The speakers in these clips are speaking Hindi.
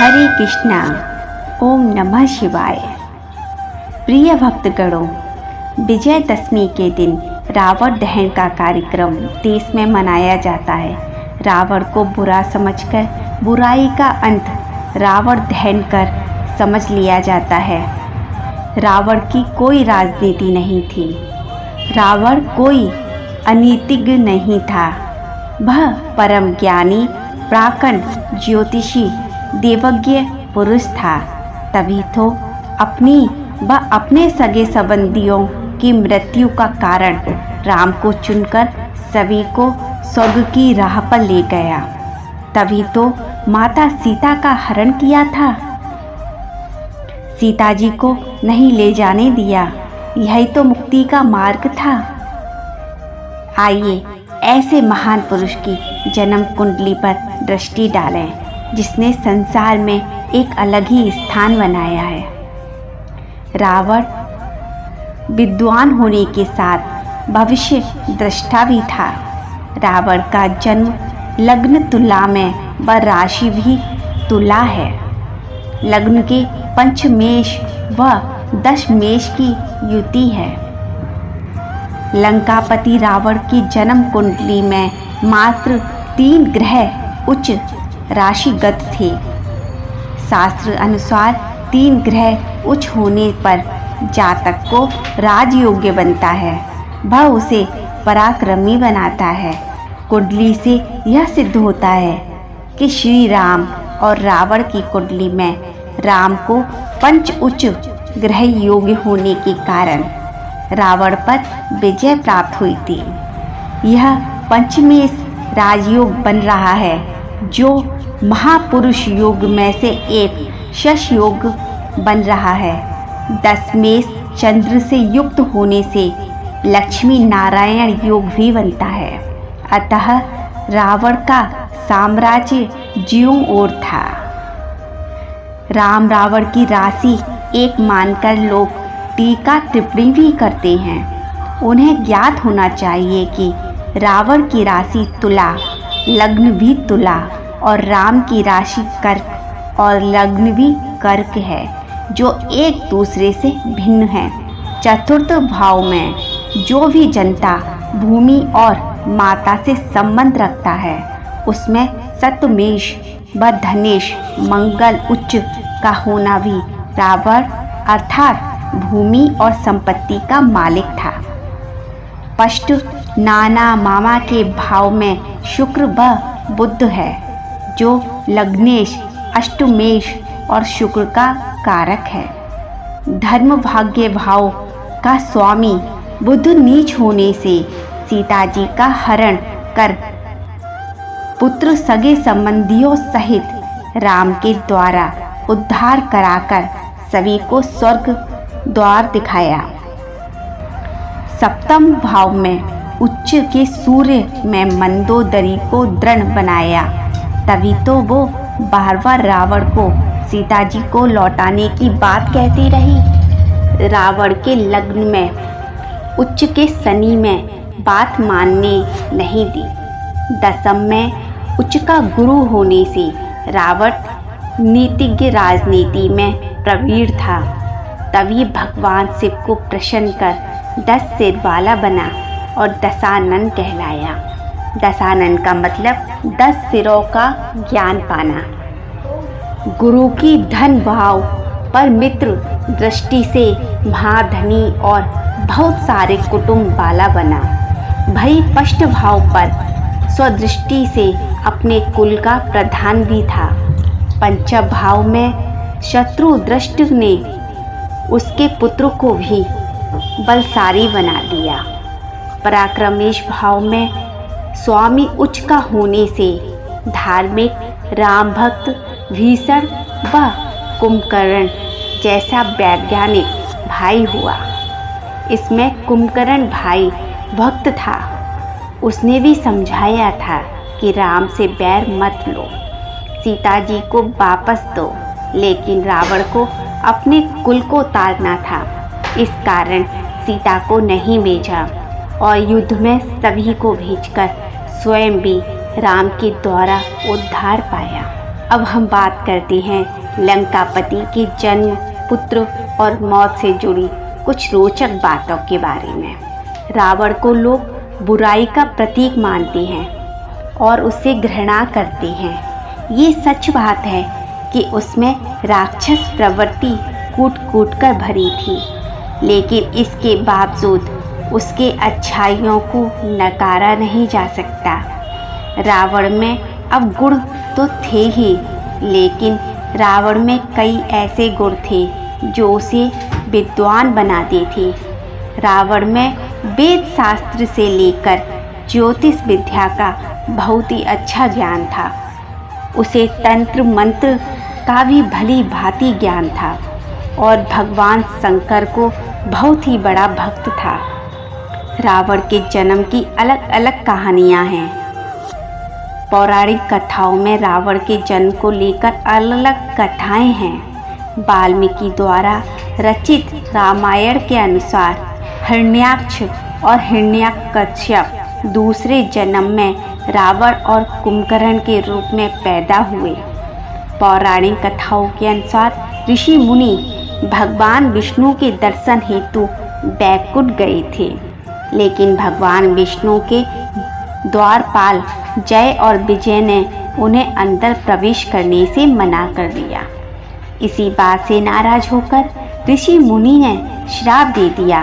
हरे कृष्णा। ओम नमः शिवाय। प्रिय भक्तगणों, विजयदशमी के दिन रावण दहन का कार्यक्रम देश में मनाया जाता है। रावण को बुरा समझकर बुराई का अंत रावण दहन कर समझ लिया जाता है। रावण की कोई राजनीति नहीं थी। रावण कोई अनीतिज्ञ नहीं था। वह परम ज्ञानी, प्राकन ज्योतिषी, देवज्ञ पुरुष था। तभी तो अपनी व अपने सगे संबंधियों की मृत्यु का कारण राम को चुनकर सभी को स्वर्ग की राह पर ले गया। तभी तो माता सीता का हरण किया था। सीता जी को नहीं ले जाने दिया। यही तो मुक्ति का मार्ग था। आइए ऐसे महान पुरुष की जन्म कुंडली पर दृष्टि डालें, जिसने संसार में एक अलग ही स्थान बनाया है। रावण विद्वान होने के साथ भविष्य दृष्टा भी था। रावण का जन्म लग्न तुला में व राशि भी तुला है। लग्न के पंचमेश व दशमेश की युति है। लंकापति रावण की जन्म कुंडली में मात्र 3 ग्रह उच्च राशिगत थे। शास्त्र अनुसार 3 ग्रह उच्च होने पर जातक को राजयोग्य बनता है। वह उसे पराक्रमी बनाता है। कुंडली से यह सिद्ध होता है कि श्री राम और रावण की कुंडली में राम को पंच उच्च ग्रह योग्य होने के कारण रावण पर विजय प्राप्त हुई थी। यह पंचमेश राजयोग बन रहा है, जो महापुरुष योग में से एक शश योग बन रहा है। दशमेश चंद्र से युक्त होने से लक्ष्मी नारायण योग भी बनता है। अतः रावण का साम्राज्य ज्यों ओर था। राम रावण की राशि एक मानकर लोग टीका टिप्पणी भी करते हैं। उन्हें ज्ञात होना चाहिए कि रावण की राशि तुला, लग्न भी तुला और राम की राशि कर्क और लग्न भी कर्क है, जो एक दूसरे से भिन्न है। चतुर्थ भाव में जो भी जनता भूमि और माता से संबंध रखता है, उसमें सप्तमेश व धनेश मंगल उच्च का होना भी रावण अर्थात भूमि और संपत्ति का मालिक था। पष्ट नाना मामा के भाव में शुक्र व बुध है, जो लग्नेश, अष्टमेश और शुक्र का कारक है। धर्म भाग्य भाव का स्वामी बुध नीच होने से सीता जी का हरण कर पुत्र सगे संबंधियों सहित राम के द्वारा उद्धार कराकर सभी को स्वर्ग द्वार दिखाया। सप्तम भाव में उच्च के सूर्य में मंदोदरी को दृढ़ बनाया। तभी तो वो बार-बार रावण को सीता जी को लौटाने की बात कहती रही। रावण के लग्न में उच्च के शनि में बात मानने नहीं दी। दशम में उच्च का गुरु होने से रावण नीतिज्ञ राजनीति में प्रवीण था। तभी भगवान शिव को प्रसन्न कर 10 सिर वाला बना और दशानन कहलाया। दशानन का मतलब 10 सिरों का ज्ञान पाना। गुरु की धन भाव पर मित्र दृष्टि से महाधनी और बहुत सारे कुटुंब वाला बना। भई पष्ट भाव पर स्वदृष्टि से अपने कुल का प्रधान भी था। पंचम भाव में शत्रु दृष्ट ने उसके पुत्र को भी बलशाली बना दिया। पराक्रमेश भाव में स्वामी उच्च का होने से धार्मिक राम भक्त भीषण व कुंभकर्ण जैसा वैज्ञानिक भाई हुआ। इसमें कुंभकर्ण भाई भक्त था। उसने भी समझाया था कि राम से बैर मत लो, सीता जी को वापस दो, लेकिन रावण को अपने कुल को तारना था। इस कारण सीता को नहीं भेजा और युद्ध में सभी को भेजकर स्वयं भी राम के द्वारा उद्धार पाया। अब हम बात करते हैं लंकापति के जन्म, पुत्र और मौत से जुड़ी कुछ रोचक बातों के बारे में। रावण को लोग बुराई का प्रतीक मानते हैं और उससे घृणा करते हैं। ये सच बात है कि उसमें राक्षस प्रवृत्ति कूट कूट कर भरी थी, लेकिन इसके बावजूद उसके अच्छाइयों को नकारा नहीं जा सकता। रावण में अब गुण तो थे ही, लेकिन रावण में कई ऐसे गुण थे जो उसे विद्वान बनाते थे। रावण में वेद शास्त्र से लेकर ज्योतिष विद्या का बहुत ही अच्छा ज्ञान था। उसे तंत्र मंत्र का भी भली भांति ज्ञान था और भगवान शंकर को बहुत ही बड़ा भक्त था। रावण के जन्म की अलग अलग कहानियाँ हैं। पौराणिक कथाओं में रावण के जन्म को लेकर अलग अलग कथाएं हैं। वाल्मीकि द्वारा रचित रामायण के अनुसार हिरण्याक्ष और हिरण्यकश्यप दूसरे जन्म में रावण और कुंभकर्ण के रूप में पैदा हुए। पौराणिक कथाओं के अनुसार ऋषि मुनि भगवान विष्णु के दर्शन हेतु बैकुंठ गए थे, लेकिन भगवान विष्णु के द्वारपाल जय और विजय ने उन्हें अंदर प्रवेश करने से मना कर दिया। इसी बात से नाराज होकर ऋषि मुनि ने श्राप दे दिया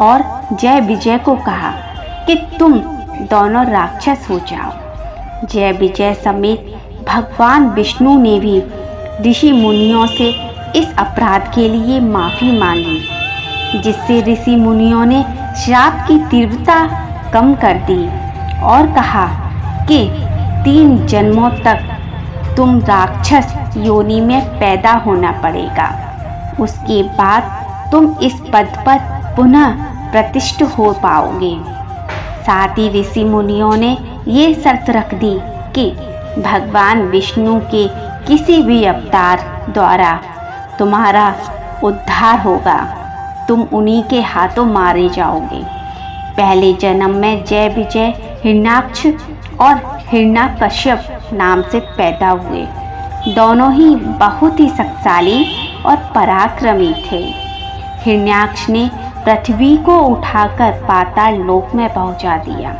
और जय विजय को कहा कि तुम दोनों राक्षस हो जाओ। जय विजय समेत भगवान विष्णु ने भी ऋषि मुनियों से इस अपराध के लिए माफ़ी मांगी, जिससे ऋषि मुनियों ने श्राप की तीव्रता कम कर दी और कहा कि 3 जन्मों तक तुम राक्षस योनि में पैदा होना पड़ेगा। उसके बाद तुम इस पद पर पुनः प्रतिष्ठित हो पाओगे। साथ ही ऋषि मुनियों ने ये शर्त रख दी कि भगवान विष्णु के किसी भी अवतार द्वारा तुम्हारा उद्धार होगा, तुम उन्हीं के हाथों मारे जाओगे। पहले जन्म में जय विजय हिरण्याक्ष और हिरण्यकश्यप नाम से पैदा हुए। दोनों ही बहुत ही शक्तिशाली और पराक्रमी थे। हिरण्याक्ष ने पृथ्वी को उठाकर पाताल लोक में पहुंचा दिया।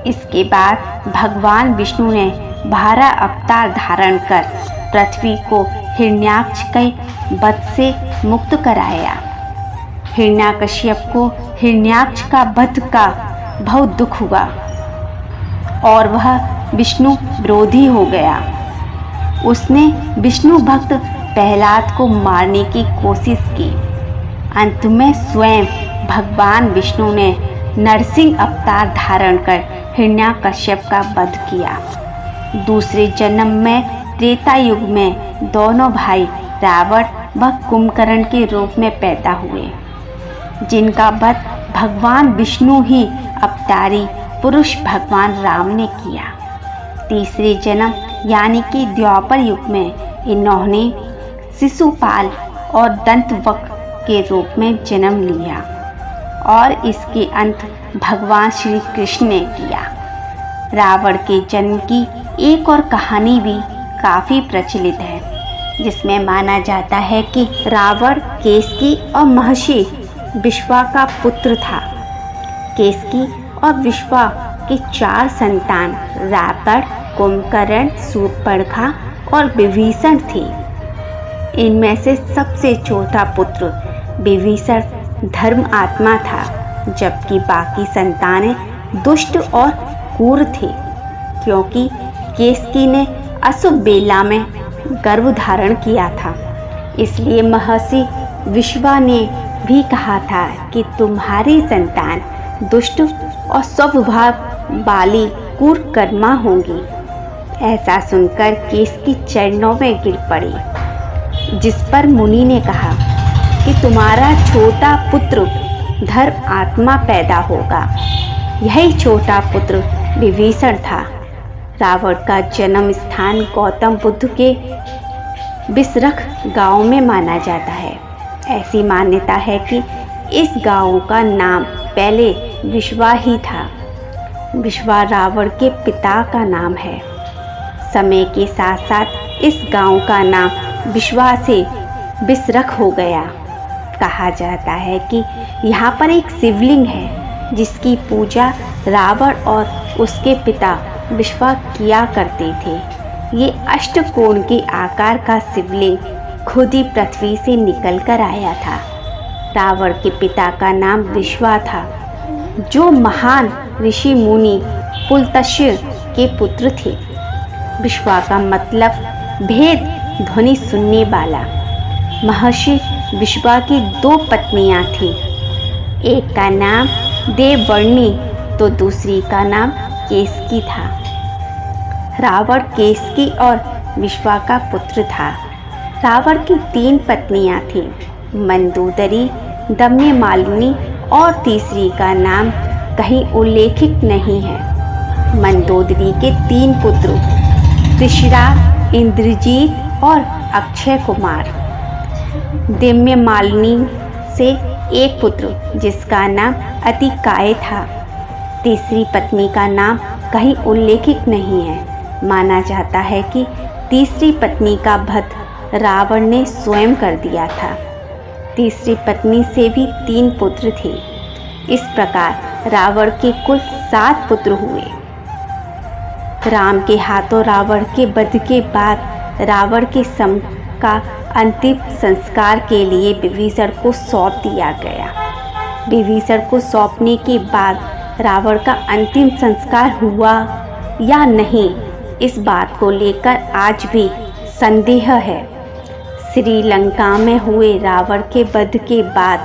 इसके बाद भगवान विष्णु ने 12 अवतार धारण कर पृथ्वी को हिरण्याक्ष के वध से मुक्त कराया। हिरण्यकश्यप को हिरण्याक्ष का वध का बहुत दुख हुआ और वह विष्णु विरोधी हो गया। उसने विष्णु भक्त प्रहलाद को मारने की कोशिश की। अंत में स्वयं भगवान विष्णु ने नरसिंह अवतार धारण कर हिरण्यकश्यप का वध किया। दूसरे जन्म में त्रेता युग में दोनों भाई रावण व कुंभकर्ण के रूप में पैदा हुए, जिनका वध भगवान विष्णु ही अवतारी पुरुष भगवान राम ने किया। तीसरे जन्म यानी कि द्वापर युग में इन्होंने शिशुपाल और दंतवक्र के रूप में जन्म लिया और इसके अंत भगवान श्री कृष्ण ने किया। रावण के जन्म की एक और कहानी भी काफ़ी प्रचलित है, जिसमें माना जाता है कि रावण केसकी और महर्षि विश्वा का पुत्र था। केसकी और विश्वा के 4 संतान रावण, कुंभकर्ण, शूर्पणखा और विभीषण थे। इनमें से सबसे छोटा पुत्र विभीषण धर्म आत्मा था, जबकि बाकी संतानें दुष्ट और क्रूर थे, क्योंकि केसकी ने अशुभ बेला में गर्भ धारण किया था। इसलिए महर्षि विश्वा ने भी कहा था कि तुम्हारी संतान दुष्ट और स्वभाव वाली कुकर्मा होंगी। ऐसा सुनकर केसकी चरणों में गिर पड़ी, जिस पर मुनि ने कहा कि तुम्हारा छोटा पुत्र धर्म आत्मा पैदा होगा। यही छोटा पुत्र विभीषण था। रावण का जन्म स्थान गौतम बुद्ध के बिसरख गांव में माना जाता है। ऐसी मान्यता है कि इस गांव का नाम पहले विश्वा ही था। विश्वा रावण के पिता का नाम है। समय के साथ साथ इस गांव का नाम बिश्वा से बिसरख हो गया। कहा जाता है कि यहाँ पर एक शिवलिंग है जिसकी पूजा रावण और उसके पिता बिश्वा किया करते थे। ये अष्टकोण के आकार का शिवलिंग खुद ही पृथ्वी से निकल कर आया था। रावण के पिता का नाम विश्वा था, जो महान ऋषि मुनि पुलत्स्य के पुत्र थे। विश्वा का मतलब भेद ध्वनि सुनने वाला। महर्षि विश्वा की 2 पत्नियां थीं। एक का नाम देववर्णी तो दूसरी का नाम केसकी था। रावण केसकी और विश्वा का पुत्र था। रावण की 3 पत्नियां थीं, मंदोदरी, दमयमालिनी और तीसरी का नाम कहीं उल्लेखित नहीं है। मंदोदरी के 3 पुत्र त्रिशिरा, इंद्रजीत और अक्षय कुमार। दमयमालिनी से एक पुत्र जिसका नाम अतिकाय था। तीसरी पत्नी का नाम कहीं उल्लेखित नहीं है। माना जाता है कि तीसरी पत्नी का वध रावण ने स्वयं कर दिया था। तीसरी पत्नी से भी 3 पुत्र थे। इस प्रकार रावण के कुल 7 पुत्र हुए। राम के हाथों रावण के वध के बाद रावण के शव का अंतिम संस्कार के लिए विभीषण को सौंप दिया गया। विभीषण को सौंपने के बाद रावण का अंतिम संस्कार हुआ या नहीं, इस बात को लेकर आज भी संदेह है। श्रीलंका में हुए रावण के वध के बाद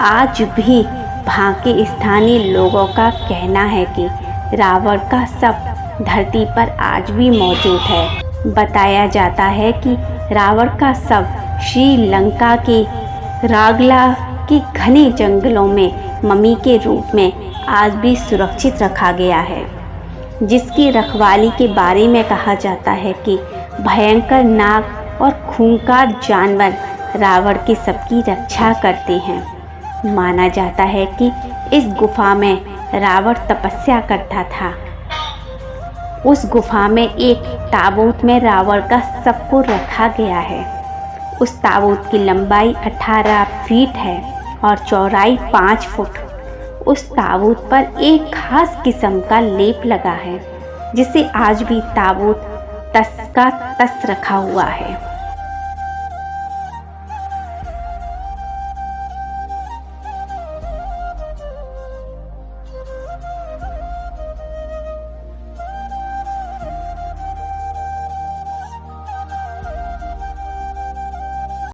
आज भी वहाँ के स्थानीय लोगों का कहना है कि रावण का शव धरती पर आज भी मौजूद है। बताया जाता है कि रावण का शव श्रीलंका के रागला के घने जंगलों में मम्मी के रूप में आज भी सुरक्षित रखा गया है, जिसकी रखवाली के बारे में कहा जाता है कि भयंकर नाग और खूंखार जानवर रावण के शव की रक्षा करते हैं। माना जाता है कि इस गुफा में रावण तपस्या करता था। उस गुफा में एक ताबूत में रावण का शव को रखा गया है। उस ताबूत की लंबाई 18 फीट है और चौड़ाई 5 फुट। उस ताबूत पर एक खास किस्म का लेप लगा है, जिसे आज भी ताबूत तस का तस रखा हुआ है।